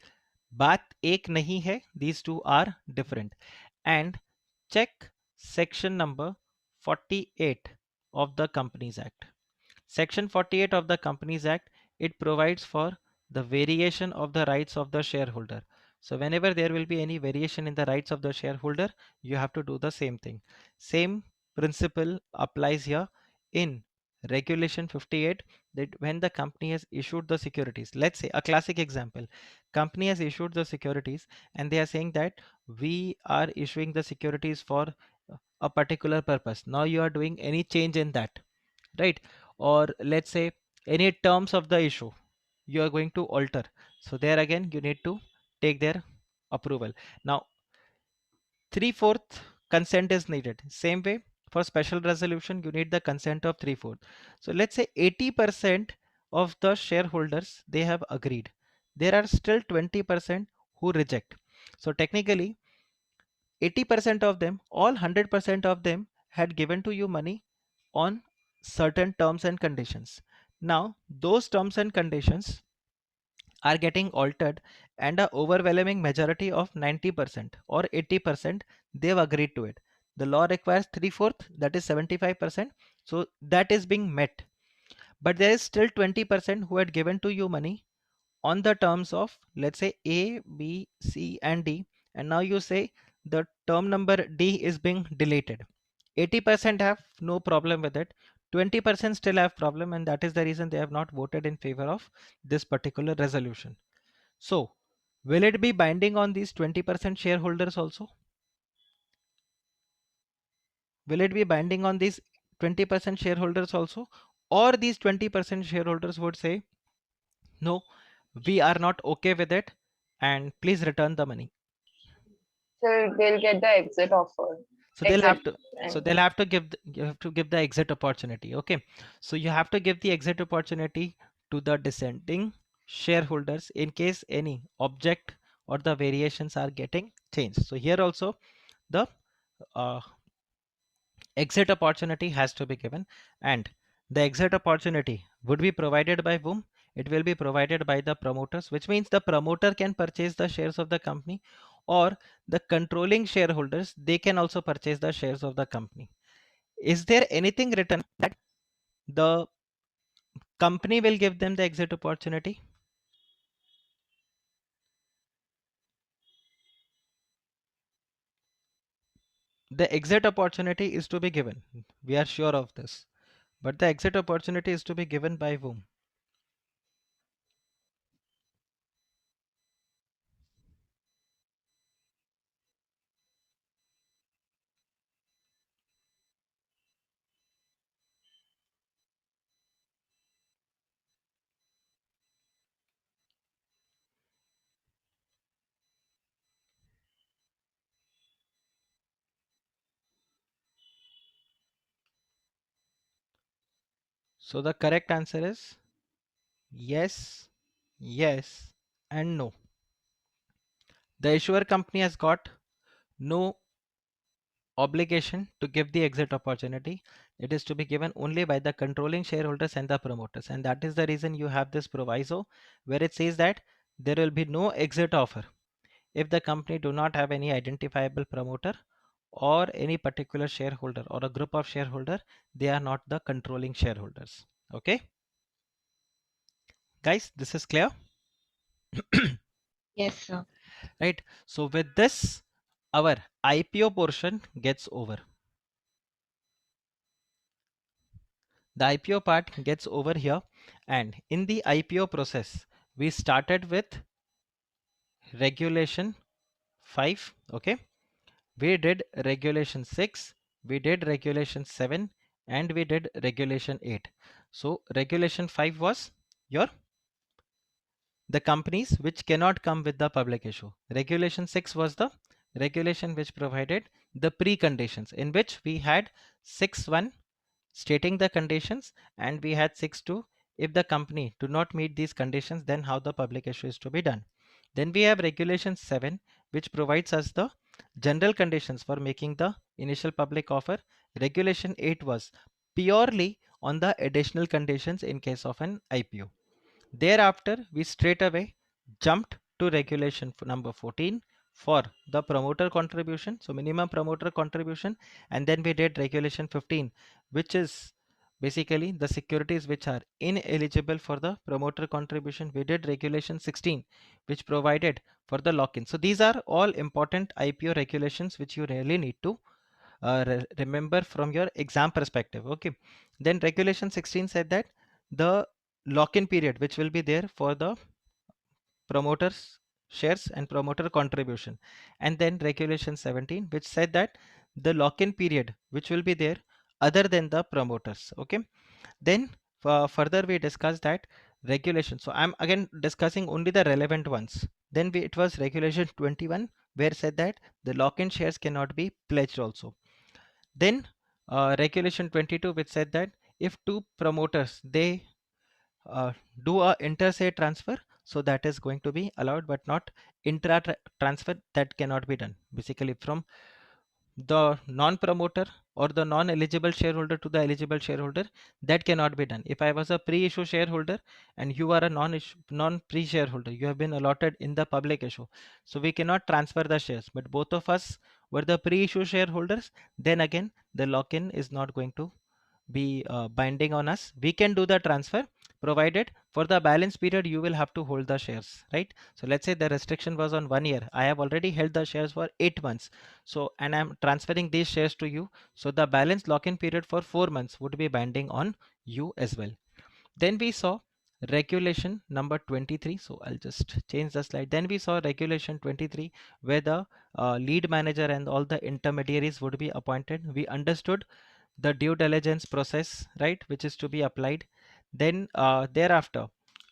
बात एक नहीं है. These two are different. And check section number 48 of the Companies Act. Section 48 of the Companies Act, it provides for the variation of the rights of the shareholder. So whenever there will be any variation in the rights of the shareholder, you have to do the same thing. Same principle applies here in Regulation 58, that when the company has issued the securities, let's say a classic example, company has issued the securities and they are saying that we are issuing the securities for a particular purpose. Now you are doing any change in that, right? Or let's say any terms of the issue you are going to alter, so there again you need to take their approval. Now 3/4 consent is needed. Same way, for special resolution you need the consent of 3/4. So let's say 80% of the shareholders they have agreed, there are still 20% who reject. So technically 80% of them, all 100% of them had given to you money on certain terms and conditions. Now, those terms and conditions are getting altered, and a overwhelming majority of 90% or 80% they've agreed to it. The law requires 3/4, that is 75%, So that is being met. But there is still 20% who had given to you money on the terms of, let's say, A, B, C, and D. And now you say the term number D is being deleted. 80% have no problem with it. 20% still have problem, and that is the reason they have not voted in favor of this particular resolution. So will it be binding on these 20% shareholders also? Will it be binding on these 20% shareholders also? Or these 20% shareholders would say, no, we are not okay with it, and please return the money. So they'll get the exit offer. So they'll Exit. have to, so And they'll have to give, you have to give the exit opportunity. Okay. So you have to give the exit opportunity to the dissenting shareholders in case any object or the variations are getting changed. So here also the uh, exit opportunity has to be given, and the exit opportunity would be provided by whom? It will be provided by the promoters, which means the promoter can purchase the shares of the company, or the controlling shareholders, they can also purchase the shares of the company. Is there anything written that the company will give them the exit opportunity? The exit opportunity is to be given, we are sure of this, but the exit opportunity is to be given by whom? So the correct answer is yes, yes, and no. The issuer company has got no obligation to give the exit opportunity. It is to be given only by the controlling shareholders and the promoters. And that is the reason you have this proviso where it says that there will be no exit offer if the company do not have any identifiable promoter or any particular shareholder or a group of shareholder. They are not the controlling shareholders. Okay, guys, this is clear. Yes, sir. Right. So with this, our IPO portion gets over. The IPO part gets over here, and in the IPO process we started with regulation 5. Okay, we did regulation 6, we did regulation 7, and we did regulation 8. So regulation 5 was your the companies which cannot come with the public issue. Regulation 6 was the regulation which provided the preconditions, in which we had 6.1 stating the conditions, and we had 6.2 if the company do not meet these conditions, then how the public issue is to be done. Then we have regulation 7, which provides us the general conditions for making the initial public offer. Regulation 8 was purely on the additional conditions in case of an IPO. Thereafter, we straight away jumped to regulation number 14 for the promoter contribution, so minimum promoter contribution, and then we did regulation 15, which is basically the securities which are ineligible for the promoter contribution. We did regulation 16, which provided for the lock-in. So these are all important IPO regulations which you really need to remember from your exam perspective. Okay, then regulation 16 said that the lock-in period which will be there for the promoters shares and promoter contribution, and then regulation 17 which said that the lock-in period which will be there other than the promoters. Okay, then further we discussed that regulation, so I'm again discussing only the relevant ones. Then it was regulation 21 where said that the lock-in shares cannot be pledged also. Then regulation 22 which said that if two promoters they uh, do a inter se transfer, so that is going to be allowed, but not intra transfer, that cannot be done. Basically from the non-promoter or the non-eligible shareholder to the eligible shareholder, that cannot be done. If I was a pre-issue shareholder and you are a non-pre shareholder, you have been allotted in the public issue, so we cannot transfer the shares, but both of us were the pre-issue shareholders, then again the lock-in is not going to be binding on us. We can do the transfer, provided for the balance period you will have to hold the shares, right? So let's say the restriction was on 1 year. I have already held the shares for 8 months. So, and I'm transferring these shares to you. So the balance lock-in period for 4 months would be binding on you as well. Then we saw regulation number 23. So I'll just change the slide. Then we saw regulation 23, where the lead manager and all the intermediaries would be appointed. We understood the due diligence process, right, which is to be applied. Then thereafter,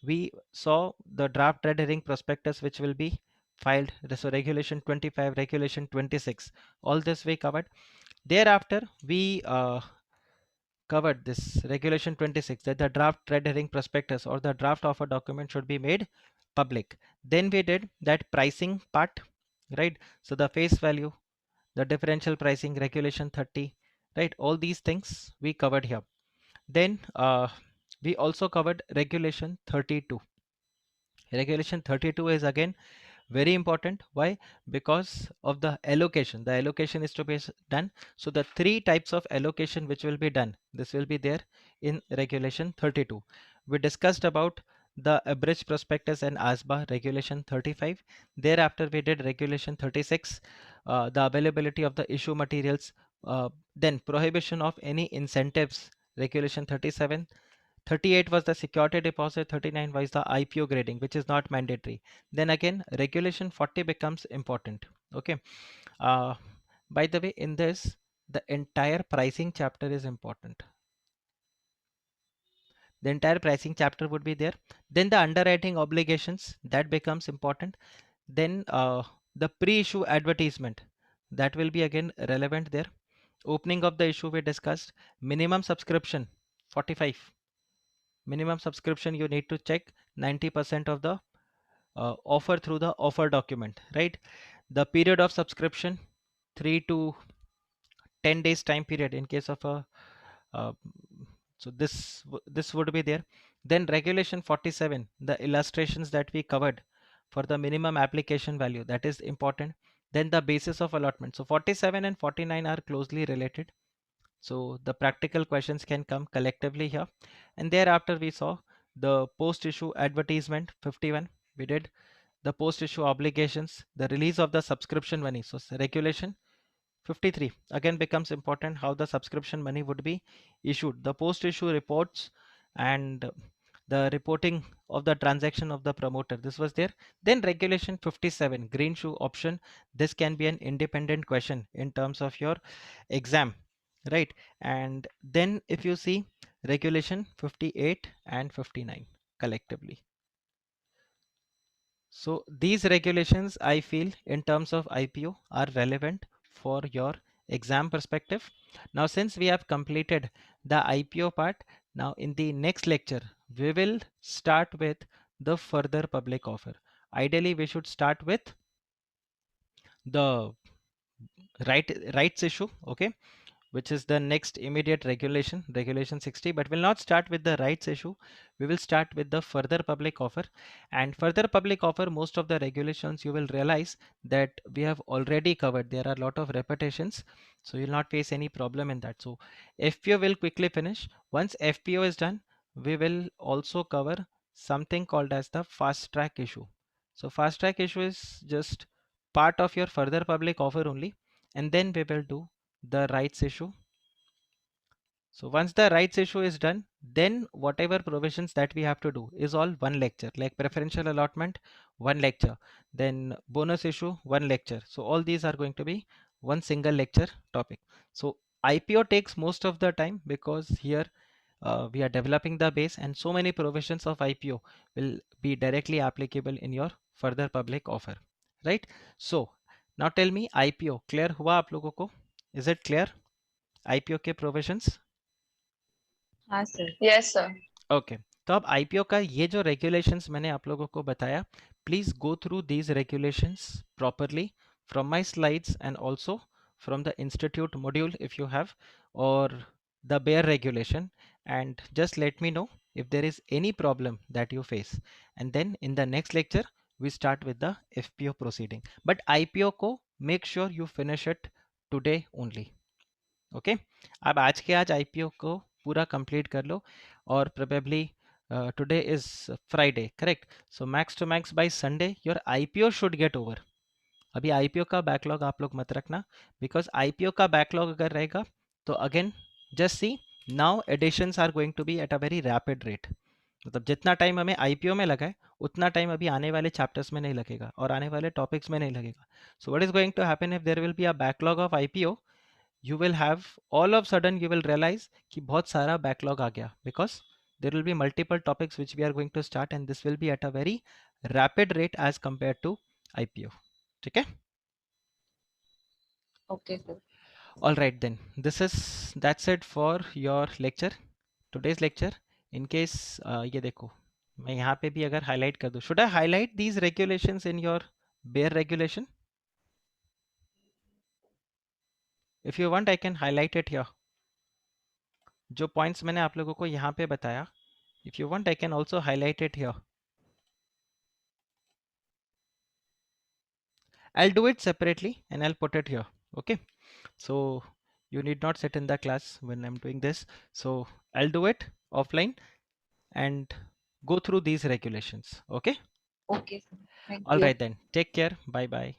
we saw the draft red herring prospectus, which will be filed. So regulation 25, regulation 26, all this we covered. Thereafter, we covered this regulation 26, that the draft red herring prospectus or the draft offer document should be made public. Then we did that pricing part, right? So the face value, the differential pricing, regulation 30, right? All these things we covered here. Then we also covered regulation 32. Regulation 32 is again very important. Why? Because of the allocation. The allocation is to be done. So the three types of allocation which will be done, this will be there in regulation 32. We discussed about the abridged prospectus and ASBA regulation 35. Thereafter we did regulation 36, the availability of the issue materials, then prohibition of any incentives, regulation 37. 38 was the security deposit, 39 was the IPO grading, which is not mandatory. Then again, regulation 40 becomes important. Okay. Uh, by the way, in this, the entire pricing chapter is important. The entire pricing chapter would be there. Then the underwriting obligations, that becomes important. Then the pre-issue advertisement, that will be again relevant there. Opening of the issue we discussed. Minimum subscription, 45. Minimum subscription you need to check 90% of the offer through the offer document, right? The period of subscription, 3 to 10 days time period in case of a uh, so this would be there. Then regulation 47, the illustrations that we covered for the minimum application value, that is important. Then the basis of allotment. So 47 and 49 are closely related. So the practical questions can come collectively here. And thereafter we saw the post issue advertisement 51. We did the post issue obligations, the release of the subscription money. So regulation 53 again becomes important, how the subscription money would be issued, the post issue reports, and the reporting of the transaction of the promoter, this was there. Then regulation 57, green shoe option, this can be an independent question in terms of your exam, right? And then if you see regulation 58 and 59 collectively, so these regulations I feel in terms of IPO are relevant for your exam perspective. Now since we have completed the IPO part, now in the next lecture we will start with the further public offer. Ideally we should start with the rights issue, okay, which is the next immediate regulation, regulation 60, but we'll not start with the rights issue. We will start with the further public offer. And further public offer, most of the regulations you will realize that we have already covered. There are a lot of repetitions, so you'll not face any problem in that. So FPO will quickly finish. Once FPO is done, we will also cover something called as the fast track issue. So fast track issue is just part of your further public offer only, and then we will do the rights issue. So once the rights issue is done, then whatever provisions that we have to do is all one lecture, like preferential allotment, one lecture, then bonus issue, one lecture. So all these are going to be one single lecture topic. So IPO takes most of the time because here we are developing the base, and so many provisions of IPO will be directly applicable in your further public offer, right? So now tell me, IPO clear हुआ आप लोगों को? Is it clear? IPO के provisions? हाँ sir. Yes, sir. Okay तो अब IPO का ये जो रेगुलेशंस मैंने आप लोगों को बताया, please go through these regulations properly from my slides and also from the institute module if you have, or the bare regulation, and just let me know if there is any problem that you face, and then in the next lecture we start with the FPO proceeding. But IPO को make sure you finish it today only. Okay अब आज के आज IPO को पूरा complete कर लो और probably today is Friday, correct? So max to max by Sunday your IPO should get over. अभी आईपीओ का बैकलॉग आप लोग मत रखना, बिकॉज आईपीओ का बैकलॉग अगर रहेगा तो again just see, now additions are going to be at a very rapid rate. मतलब जितना टाइम हमें आईपीओ में लगा है उतना टाइम अभी आने वाले चैप्टर्स में नहीं लगेगा और आने वाले टॉपिक्स में नहीं लगेगा. So what is going to happen if there will be a backlog of IPO, you will have all of sudden you will realize कि बहुत सारा backlog आ गया, because there will be multiple topics which we are going to start and this will be at a very rapid rate as compared to IPO. ठीक है? Okay, sir. All right then, that's it for your lecture, today's lecture. In case ये देखो मैं यहाँ पे भी अगर highlight कर दूँ, should I highlight these regulations in your bare regulation? If you want I can highlight it here. जो points मैंने आप लोगों को यहाँ पे बताया, if you want I can also highlight it here. I'll do it separately and I'll put it here. Okay. So you need not sit in the class when I'm doing this. So I'll do it offline and go through these regulations. Okay. Okay, sir. Thank All you. right then. Take care. Bye bye.